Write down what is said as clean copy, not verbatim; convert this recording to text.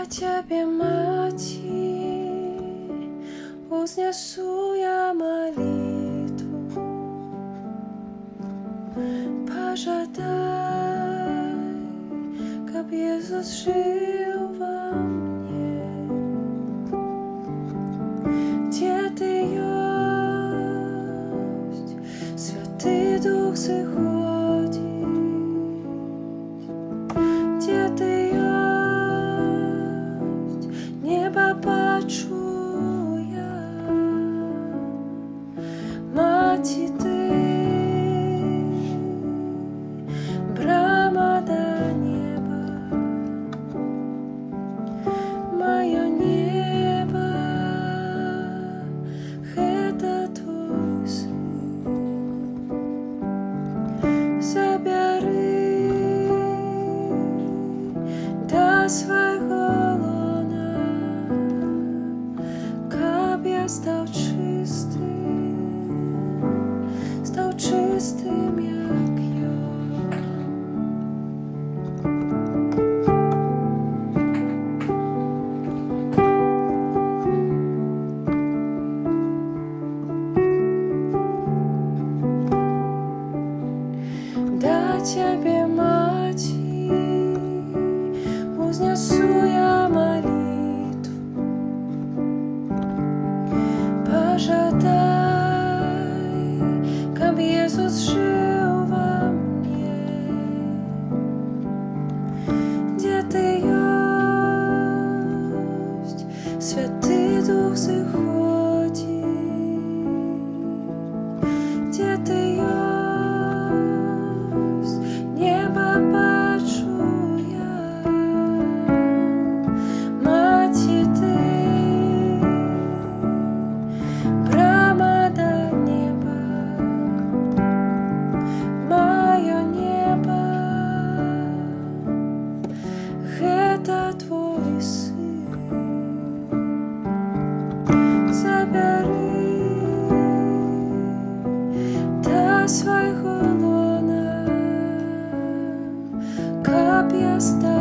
Тебе, Мати, вознесу я молитву. Пожадай, как Иисус жил во мне. Где Ты есть, Святый Дух сходить. Где Ты есть, небо бачу я. Мати Ты, брама до неба, мое небо, это Твой Сын. Забери до своего лона, каб я стал чистым, як йод. Да Тебе, Мати, вознесу я молитву. Пожадай, как Иисус жил во мне. Где Ты есть, Святый Дух сходить. Где Ты есть, небо бачу я. Мати Ты, брама до неба, мое небо, это Твой Сын. Забери до своего лона, каб я стал